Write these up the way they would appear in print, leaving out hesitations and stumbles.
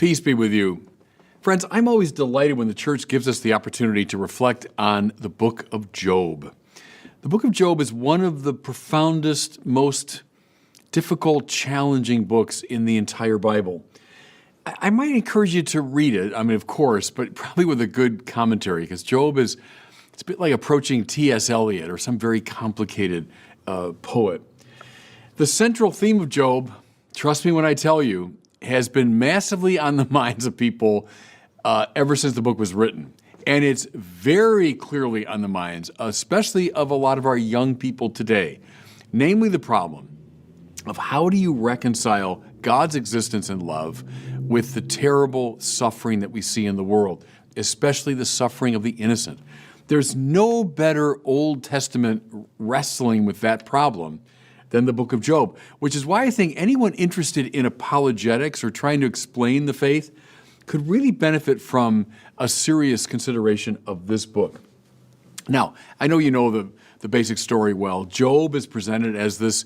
Peace be with you. Friends, I'm always delighted when the church gives us the opportunity to reflect on the book of Job. The book of Job is one of the profoundest, most difficult, challenging books in the entire Bible. I might encourage you to read it, of course, but probably with a good commentary, because Job it's a bit like approaching T.S. Eliot or some very complicated poet. The central theme of Job, trust me when I tell you, has been massively on the minds of people ever since the book was written. And it's very clearly on the minds, especially of a lot of our young people today. Namely the problem of how do you reconcile God's existence and love with the terrible suffering that we see in the world, especially the suffering of the innocent. There's no better Old Testament wrestling with that problem than the book of Job, which is why I think anyone interested in apologetics or trying to explain the faith could really benefit from a serious consideration of this book. Now, I know you know the basic story well. Job is presented as this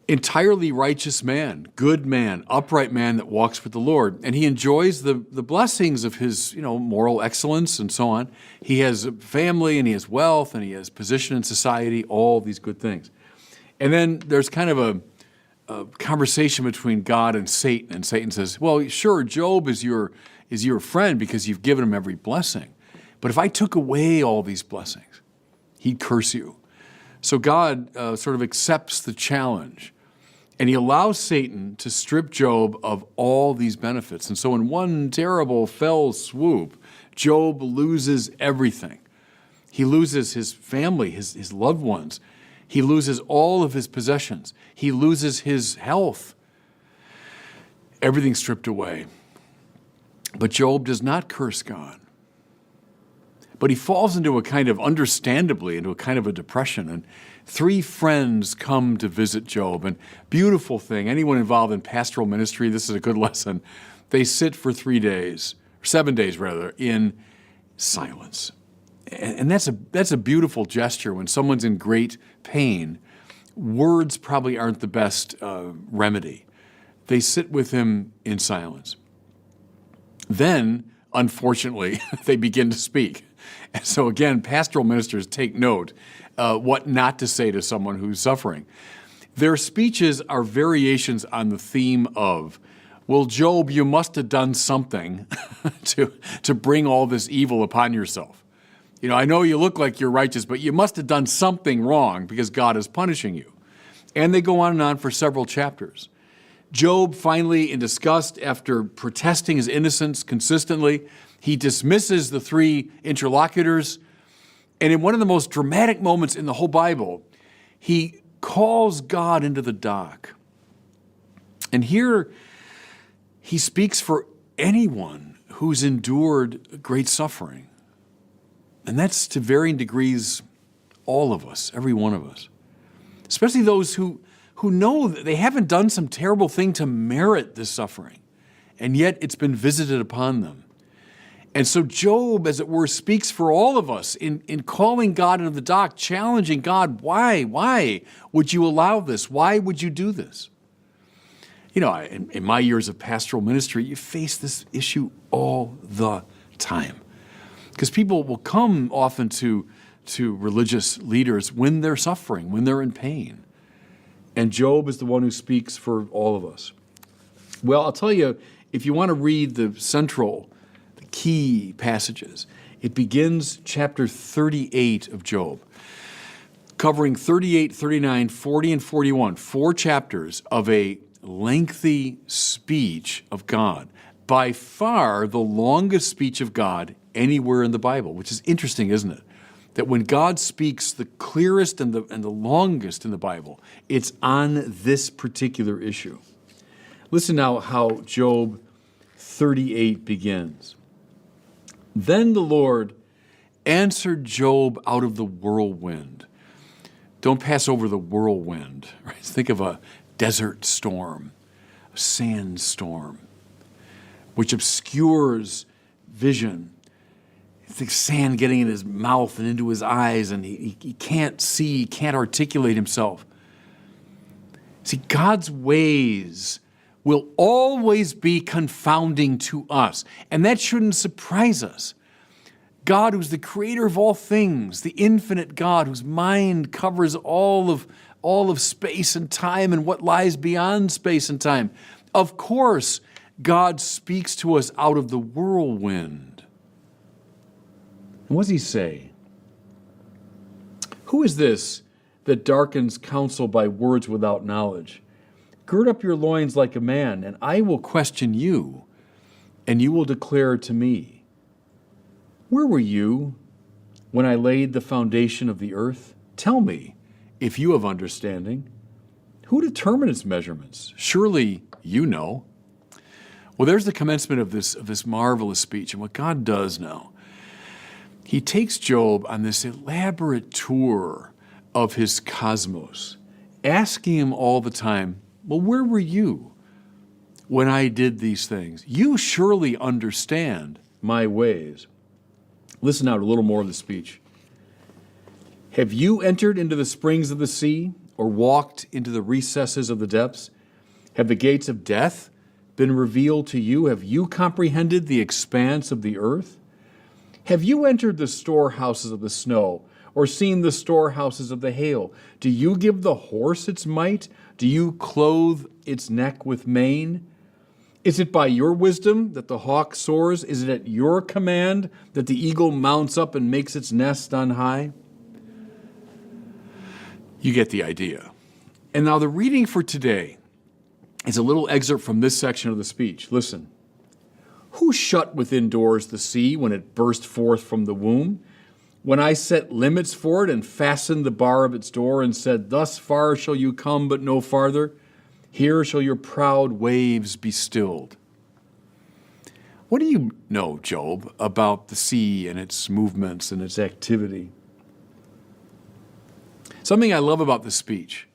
entirely righteous man, good man, upright man that walks with the Lord, and he enjoys the blessings of his, moral excellence and so on. He has a family and he has wealth and he has position in society, all these good things. And then there's kind of a conversation between God and Satan says, well, sure, Job is your friend because you've given him every blessing. But if I took away all these blessings, he'd curse you. So God sort of accepts the challenge, and he allows Satan to strip Job of all these benefits. And so in one terrible fell swoop, Job loses everything. He loses his family, his loved ones. He loses all of his possessions. He loses his health. Everything's stripped away. But Job does not curse God. But he falls into a kind of a depression. And 3 friends come to visit Job. And beautiful thing, anyone involved in pastoral ministry, this is a good lesson. They sit for 3 days, or 7 days rather, in silence. And that's a beautiful gesture when someone's in great pain. Words probably aren't the best remedy. They sit with him in silence. Then, unfortunately, they begin to speak. And so again, pastoral ministers take note what not to say to someone who's suffering. Their speeches are variations on the theme of, well, Job, you must have done something to bring all this evil upon yourself. I know you look like you're righteous, but you must have done something wrong because God is punishing you. And they go on and on for several chapters. Job finally, in disgust, after protesting his innocence consistently, he dismisses the 3 interlocutors. And in one of the most dramatic moments in the whole Bible, he calls God into the dock. And here he speaks for anyone who's endured great suffering. And that's to varying degrees all of us, every one of us. Especially those who know that they haven't done some terrible thing to merit this suffering, and yet it's been visited upon them. And so Job, as it were, speaks for all of us in calling God into the dock, challenging God, why would you allow this? Why would you do this? In my years of pastoral ministry, you face this issue all the time. Because people will come often to religious leaders when they're suffering, when they're in pain. And Job is the one who speaks for all of us. Well, I'll tell you, if you want to read the key passages, it begins chapter 38 of Job, covering 38, 39, 40, and 41, 4 chapters of a lengthy speech of God. By far the longest speech of God anywhere in the Bible, which is interesting, isn't it? That when God speaks the clearest and the longest in the Bible, it's on this particular issue. Listen now how Job 38 begins. Then the Lord answered Job out of the whirlwind. Don't pass over the whirlwind. Right? Think of a desert storm, a sandstorm, which obscures vision. It's like sand getting in his mouth and into his eyes, and he can't see, he can't articulate himself. See, God's ways will always be confounding to us. And that shouldn't surprise us. God, who's the creator of all things, the infinite God, whose mind covers all of space and time and what lies beyond space and time. Of course, God speaks to us out of the whirlwind. And what does he say? Who is this that darkens counsel by words without knowledge? Gird up your loins like a man, and I will question you, and you will declare to me. Where were you when I laid the foundation of the earth? Tell me, if you have understanding. Who determined its measurements? Surely you know. Well, there's the commencement of this marvelous speech. And what God does now, he takes Job on this elaborate tour of his cosmos, asking him all the time, well, where were you when I did these things? You surely understand my ways. Listen now to a little more of the speech. Have you entered into the springs of the sea, or walked into the recesses of the depths? Have the gates of death been revealed to you? Have you comprehended the expanse of the earth? Have you entered the storehouses of the snow, or seen the storehouses of the hail? Do you give the horse its might? Do you clothe its neck with mane? Is it by your wisdom that the hawk soars? Is it at your command that the eagle mounts up and makes its nest on high? You get the idea. And now the reading for today is a little excerpt from this section of the speech. Listen. Who shut within doors the sea when it burst forth from the womb? When I set limits for it and fastened the bar of its door and said, thus far shall you come, but no farther. Here shall your proud waves be stilled. What do you know, Job, about the sea and its movements and its activity? Something I love about this speech,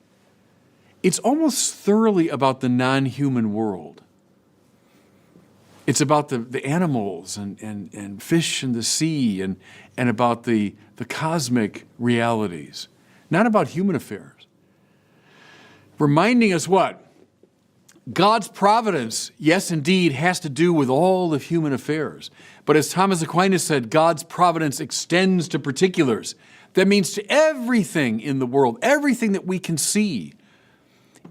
it's almost thoroughly about the non-human world. It's about the animals and fish in the sea and about the cosmic realities, not about human affairs. Reminding us what? God's providence, yes, indeed, has to do with all of human affairs. But as Thomas Aquinas said, God's providence extends to particulars. That means to everything in the world, everything that we can see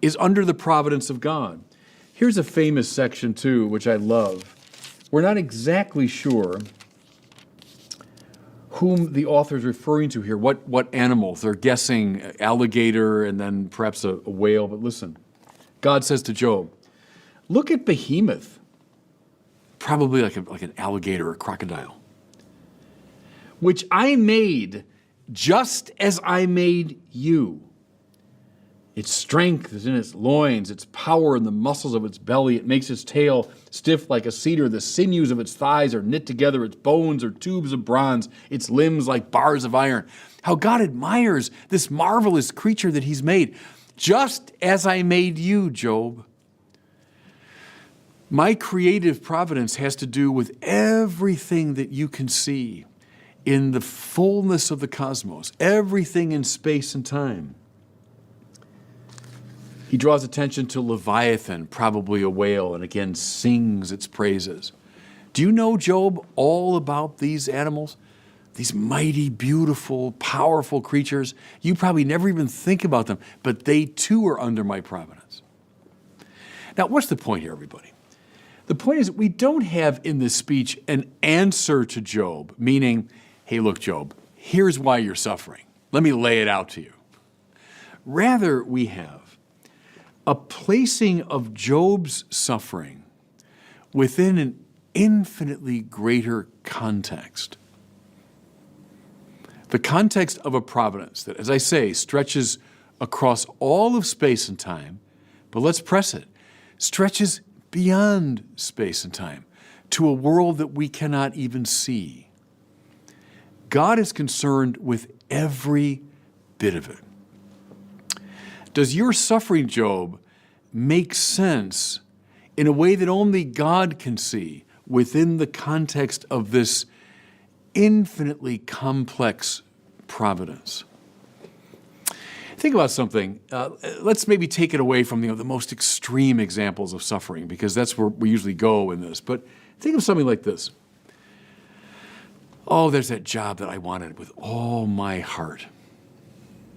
is under the providence of God. Here's a famous section, too, which I love. We're not exactly sure whom the author is referring to here, what animals. They're guessing alligator and then perhaps a whale. But listen, God says to Job, look at Behemoth, probably like an alligator or crocodile, which I made just as I made you. Its strength is in its loins, its power in the muscles of its belly. It makes its tail stiff like a cedar. The sinews of its thighs are knit together. Its bones are tubes of bronze. Its limbs like bars of iron. How God admires this marvelous creature that he's made. Just as I made you, Job. My creative providence has to do with everything that you can see in the fullness of the cosmos, everything in space and time. He draws attention to Leviathan, probably a whale, and again sings its praises. Do you know, Job, all about these animals? These mighty, beautiful, powerful creatures. You probably never even think about them, but they too are under my providence. Now, what's the point here, everybody? The point is that we don't have in this speech an answer to Job, meaning, hey, look, Job, here's why you're suffering. Let me lay it out to you. Rather, we have a placing of Job's suffering within an infinitely greater context. The context of a providence that, as I say, stretches across all of space and time, but let's press it, stretches beyond space and time to a world that we cannot even see. God is concerned with every bit of it. Does your suffering, Job, make sense in a way that only God can see within the context of this infinitely complex providence? Think about something. Let's maybe take it away from the most extreme examples of suffering, because that's where we usually go in this. But think of something like this. Oh, there's that job that I wanted with all my heart.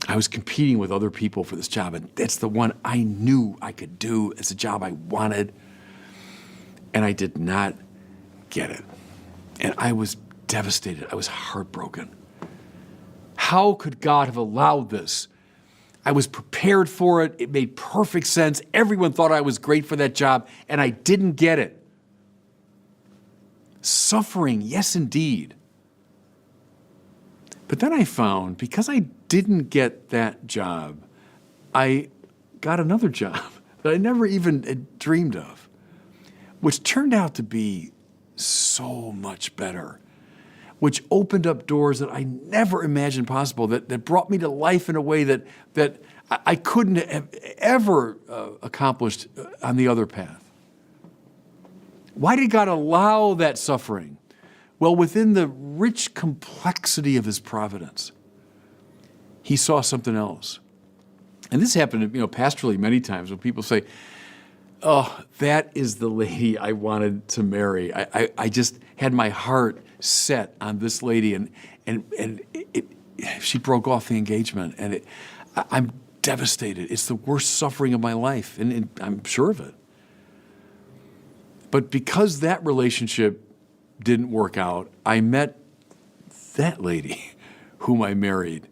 I was competing with other people for this job, and that's the one I knew I could do. It's a job I wanted, and I did not get it. And I was devastated. I was heartbroken. How could God have allowed this? I was prepared for it. It made perfect sense. Everyone thought I was great for that job, and I didn't get it. Suffering, yes, indeed. But then I found, because I didn't get that job, I got another job that I never even had dreamed of, which turned out to be so much better, which opened up doors that I never imagined possible, that brought me to life in a way that I couldn't have ever accomplished on the other path. Why did God allow that suffering? Well, within the rich complexity of his providence, he saw something else. And this happened, pastorally many times when people say, oh, that is the lady I wanted to marry. I just had my heart set on this lady, and she broke off the engagement, and I'm devastated. It's the worst suffering of my life, and I'm sure of it. But because that relationship didn't work out, I met that lady whom I married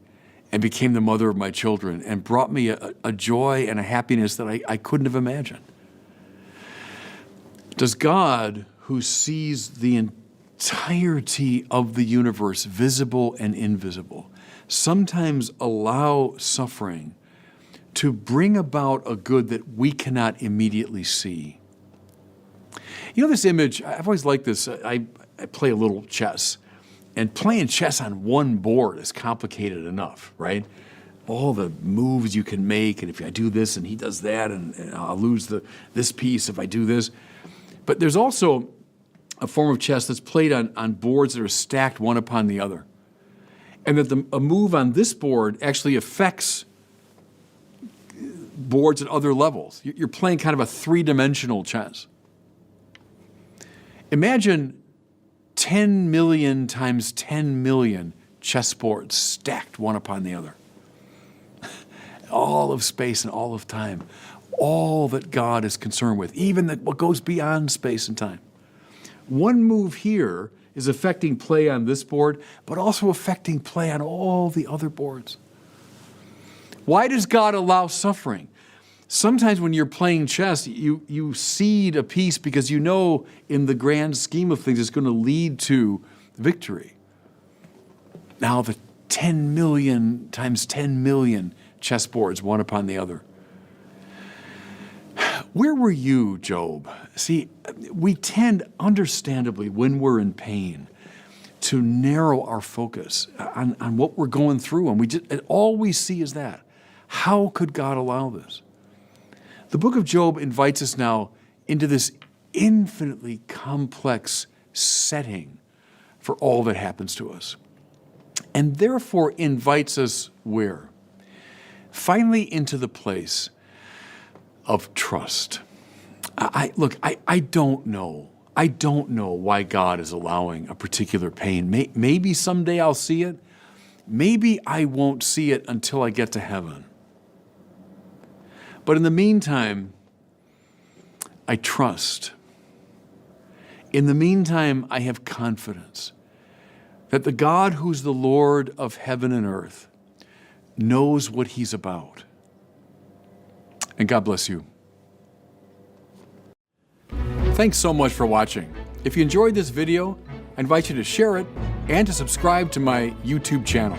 and became the mother of my children, and brought me a joy and a happiness that I couldn't have imagined. Does God, who sees the entirety of the universe, visible and invisible, sometimes allow suffering to bring about a good that we cannot immediately see? This image, I've always liked this. I play a little chess, and playing chess on one board is complicated enough, right? All the moves you can make, and if I do this and he does that, and I'll lose this piece if I do this. But there's also a form of chess that's played on boards that are stacked one upon the other, and that a move on this board actually affects boards at other levels. You're playing kind of a three-dimensional chess. Imagine 10 million times 10 million chessboards stacked one upon the other. All of space and all of time. All that God is concerned with, even what goes beyond space and time. One move here is affecting play on this board, but also affecting play on all the other boards. Why does God allow suffering? Sometimes when you're playing chess, you cede a piece because you know in the grand scheme of things it's going to lead to victory. Now the 10 million times 10 million chessboards, one upon the other. Where were you, Job? See, we tend, understandably, when we're in pain, to narrow our focus on what we're going through, and all we see is that. How could God allow this? The book of Job invites us now into this infinitely complex setting for all that happens to us, and therefore invites us where? Finally, into the place of trust. I don't know. I don't know why God is allowing a particular pain. Maybe someday I'll see it. Maybe I won't see it until I get to heaven. But in the meantime, I trust. In the meantime, I have confidence that the God who's the Lord of heaven and earth knows what he's about. And God bless you. Thanks so much for watching. If you enjoyed this video, I invite you to share it and to subscribe to my YouTube channel.